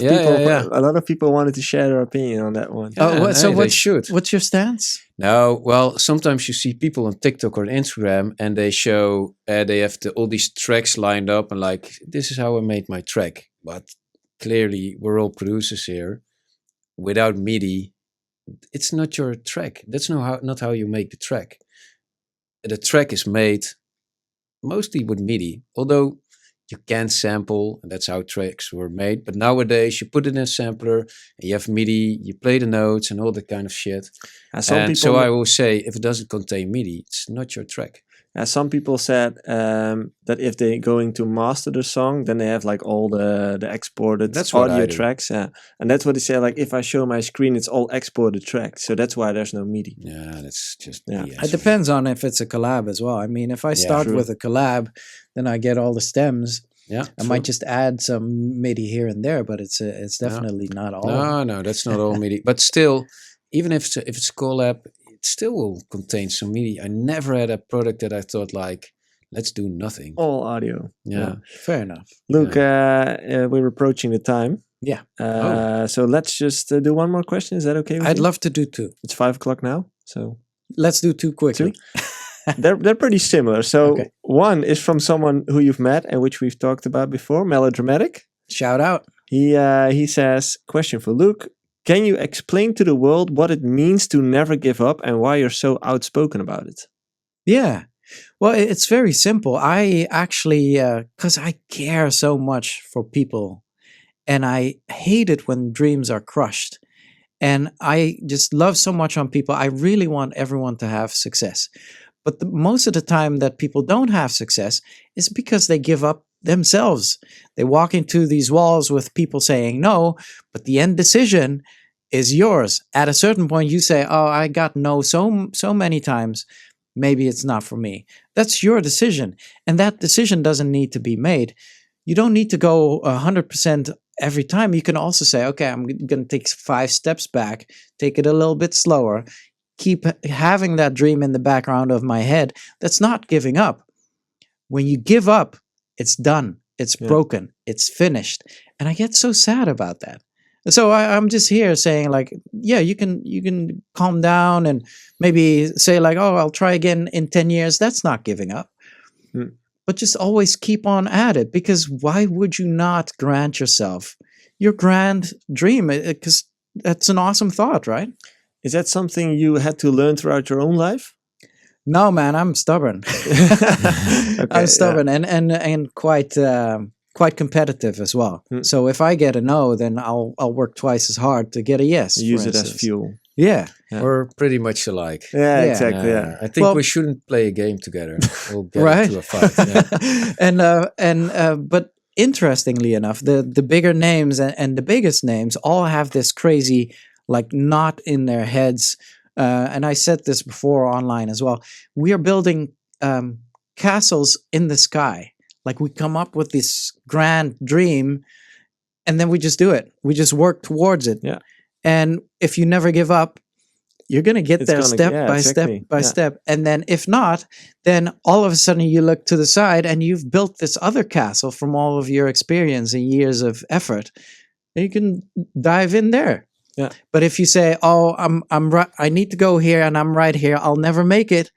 of people wanted to share their opinion on that one. What's your stance? No, well, sometimes you see people on TikTok or Instagram, and they show they have all these tracks lined up, and like, this is how I made my track. But clearly, we're all producers here. Without MIDI, it's not your track. That's not how you make the track. The track is made mostly with MIDI, although you can sample, and that's how tracks were made. But nowadays, you put it in a sampler, and you have MIDI, you play the notes and all that kind of shit. So I always say, if it doesn't contain MIDI, it's not your track. Some people said that if they're going to master the song, then they have like all the exported audio tracks. Yeah. And that's what they say, like, if I show my screen, it's all exported tracks. So that's why there's no MIDI. Yeah, that's just... It depends on if it's a collab as well. I mean, if I start with a collab, then I get all the stems. Yeah, I might just add some MIDI here and there, but it's definitely not all. No, that's not all MIDI. But still, even if it's a collab, it still will contain some MIDI. I never had a product that I thought like, let's do nothing. All audio. Yeah. Fair enough. Luke, we're approaching the time. Yeah. So let's just do one more question. Is that okay with you? I'd love to do 2. It's 5:00 now, so let's do 2 quickly. 2? They're pretty similar. So one is from someone who you've met and which we've talked about before, Melodramatic. Shout out. He says, question for Luke. Can you explain to the world what it means to never give up and why you're so outspoken about it? Yeah. Well, it's very simple. I actually, because I care so much for people and I hate it when dreams are crushed. And I just love so much on people. I really want everyone to have success. But most of the time that people don't have success is because they give up themselves. They walk into these walls with people saying no, but the end decision is yours. At a certain point, you say, oh, I got no so many times. Maybe it's not for me. That's your decision. And that decision doesn't need to be made. You don't need to go 100% every time. You can also say, okay, I'm going to take 5 steps back, take it a little bit slower, keep having that dream in the background of my head. That's not giving up. When you give up, it's done. It's broken. It's finished. And I get so sad about that. So I'm just here saying like, yeah, you can calm down and maybe say like, oh, I'll try again in 10 years. That's not giving up. But just always keep on at it, because why would you not grant yourself your grand dream? Because that's an awesome thought, right? Is that something you had to learn throughout your own life? No, man, I'm stubborn. I'm stubborn and quite competitive as well. So if I get a no, then I'll work twice as hard to get a yes. Use it as fuel. Yeah. We're pretty much alike. Yeah, exactly. I think we shouldn't play a game together. We'll get into a fight. But interestingly enough, the bigger names and the biggest names all have this crazy like knot in their heads. And I said this before online as well. We are building castles in the sky. Like we come up with this grand dream and then we just do it. We just work towards it. Yeah. And if you never give up, you're going to get there step by step. And then if not, then all of a sudden you look to the side and you've built this other castle from all of your experience and years of effort. And you can dive in there. Yeah. But if you say, "Oh, I need to go here and I'm right here. I'll never make it,"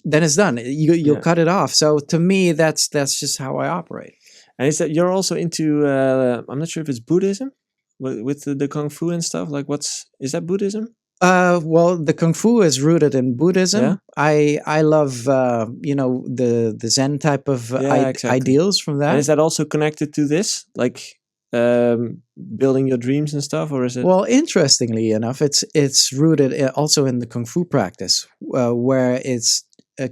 then it's done. You'll cut it off. So to me, that's just how I operate. And is that you're also into? I'm not sure if it's Buddhism, with the Kung Fu and stuff. Like, is that Buddhism? Well, the Kung Fu is rooted in Buddhism. Yeah. I love the Zen type of ideals from that. And is that also connected to this, like building your dreams and stuff, or is it? Well, interestingly enough, it's rooted also in the Kung Fu practice, where it's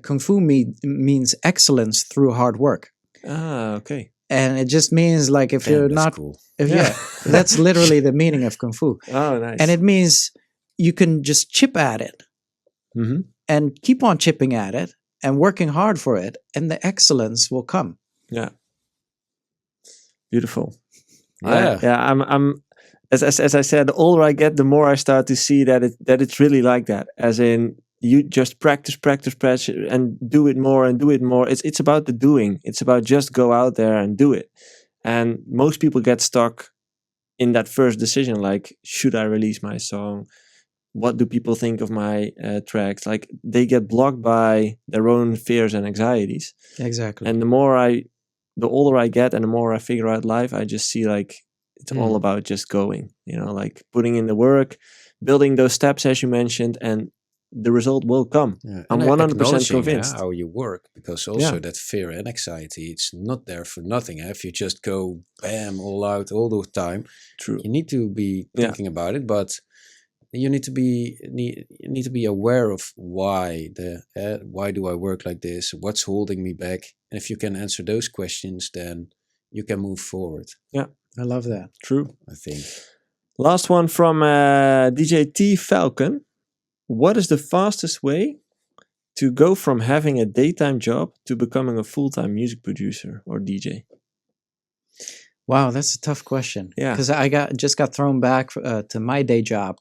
Kung Fu means excellence through hard work. Ah, okay. And it just means like if you're not, cool. That's literally the meaning of Kung Fu. Oh, nice. And it means you can just chip at it and keep on chipping at it and working hard for it, and the excellence will come. Yeah. Beautiful. Yeah. I'm as I said, the older I get, the more I start to see that it's really like that. As in, you just practice, and do it more and do it more. It's about the doing. It's about just go out there and do it. And most people get stuck in that first decision, like, should I release my song? What do people think of my tracks? Like, they get blocked by their own fears and anxieties. Exactly. And the older I get and the more I figure out life, I just see like it's all about just going, like putting in the work, building those steps as you mentioned, and the result will come. Yeah. I'm 100% convinced. How you work, because also that fear and anxiety, it's not there for nothing. If you just go bam all out all the time, true. You need to be thinking about it, but you need to be aware of why do I work like this? What's holding me back? And if you can answer those questions, then you can move forward. Yeah, I love that. True. I think. Last one from DJ T Falcon. What is the fastest way to go from having a daytime job to becoming a full-time music producer or DJ? Wow, that's a tough question. Yeah, because I just got thrown back to my day job,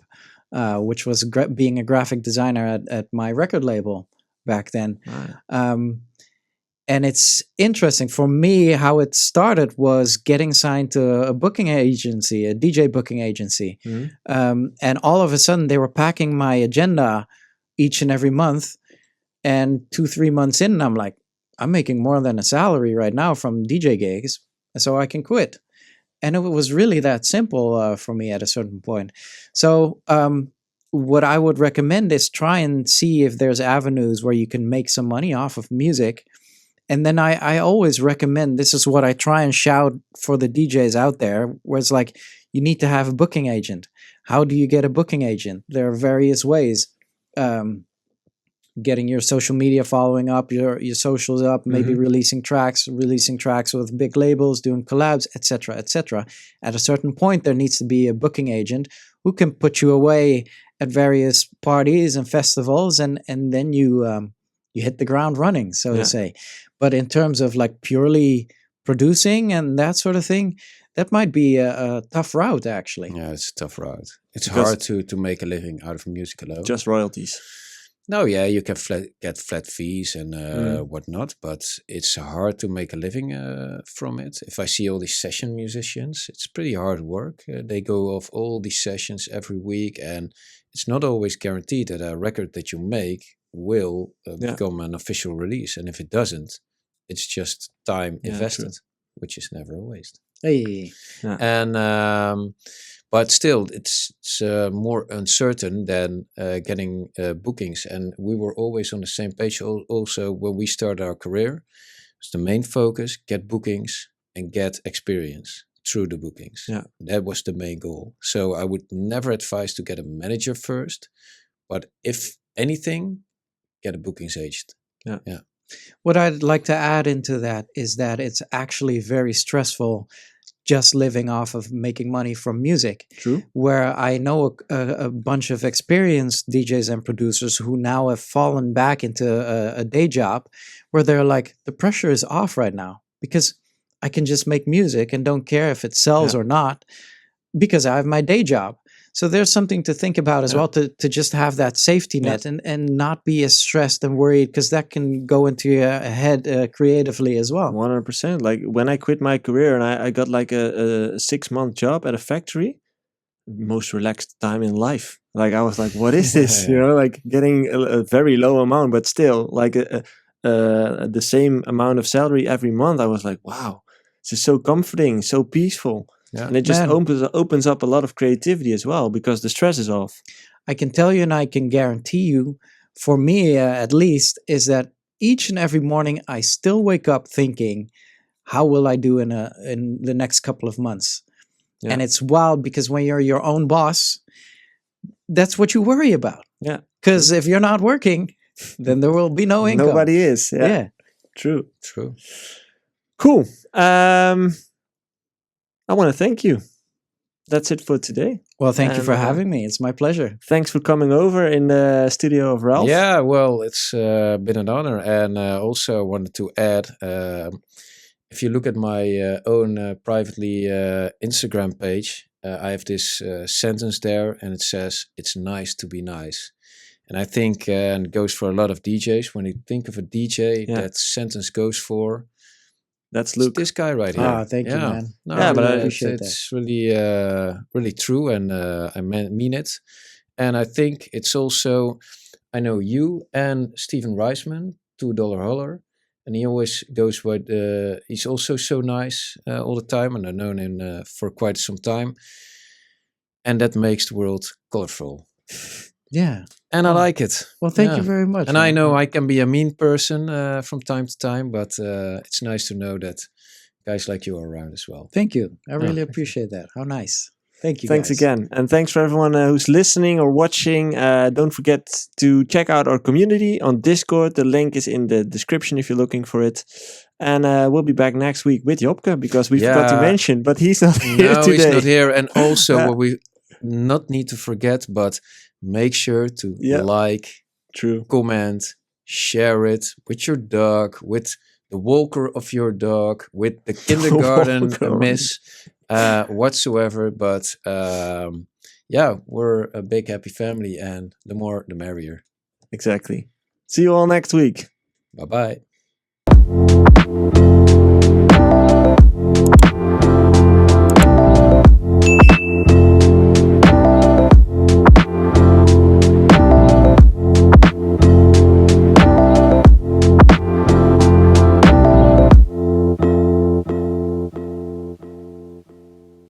which was being a graphic designer at my record label back then. Right. And it's interesting for me how it started was getting signed to a booking agency, a DJ booking agency. And all of a sudden they were packing my agenda each and every month. And 2-3 months in, I'm like, I'm making more than a salary right now from DJ gigs, so I can quit. And it was really that simple for me at a certain point. So what I would recommend is try and see if there's avenues where you can make some money off of music. And then I always recommend, this is what I try and shout for the DJs out there, where it's like, you need to have a booking agent. How do you get a booking agent? There are various ways. Getting your social media following up, your socials up, maybe releasing tracks with big labels, doing collabs, etc., etc. At a certain point, there needs to be a booking agent who can put you away at various parties and festivals, and then you hit the ground running, so to say. But in terms of like purely producing and that sort of thing, that might be a tough route, actually. Yeah, it's a tough route. It's hard to make a living out of music alone. Just royalties. No, yeah, you can get flat fees and whatnot, but it's hard to make a living from it. If I see all these session musicians, it's pretty hard work. They go off all these sessions every week, and it's not always guaranteed that a record that you make will become an official release. And if it doesn't, it's just time invested, which is never a waste. Hey. Yeah. And but still, it's more uncertain than getting bookings. And we were always on the same page. Also, when we started our career, it's the main focus: get bookings and get experience through the bookings. Yeah, that was the main goal. So I would never advise to get a manager first, but if anything, get a bookings agent. Yeah. What I'd like to add into that is that it's actually very stressful just living off of making money from music. True. Where I know a bunch of experienced DJs and producers who now have fallen back into a day job where they're like, the pressure is off right now because I can just make music and don't care if it sells or not because I have my day job. So there's something to think about as well, to just have that safety net and not be as stressed and worried, because that can go into your head creatively as well. 100%. Like when I quit my career and I got like a 6-month job at a factory, most relaxed time in life. Like I was like, what is this? You know, like getting a very low amount, but still like the same amount of salary every month. I was like, wow, this is so comforting, so peaceful. Yeah. And it just opens up a lot of creativity as well because the stress is off. I can tell you and I can guarantee you, for me at least, is that each and every morning I still wake up thinking, how will I do in the next couple of months? Yeah. And it's wild because when you're your own boss, that's what you worry about. Yeah. Because if you're not working, then there will be no income. Nobody is. Yeah. True. Cool. I want to thank you. That's it for today. Well, thank you for having me. It's my pleasure. Thanks for coming over in the studio of Ralph. Yeah, well, it's been an honor. And also I wanted to add, if you look at my own privately Instagram page, I have this sentence there and it says, it's nice to be nice. And I think, and it goes for a lot of DJs, when you think of a DJ, that sentence goes for, that's Luke. It's this guy right here. Ah, thank you, man. No, yeah, but I appreciate it's really, really true, and I mean it. And I think it's also, I know you and Steven Reisman, $2 Holler, and he always goes with, he's also so nice all the time, and I've known him for quite some time, and that makes the world colorful. Yeah. And I like it. Well, thank you very much. And man. I know I can be a mean person from time to time, but it's nice to know that guys like you are around as well. Thank you. I really appreciate that. How nice. Thank you. Thanks guys. again. And thanks for everyone who's listening or watching. Don't forget to check out our community on Discord. The link is in the description if you're looking for it. And we'll be back next week with Jopke because we forgot to mention, but he's not here today. No, he's not here. And also what we not need to forget, but make sure to like, comment, share it with your dog, with the walker of your dog, with the kindergarten miss, whatsoever. But we're a big happy family, and the more the merrier. Exactly. See you all next week. Bye-bye.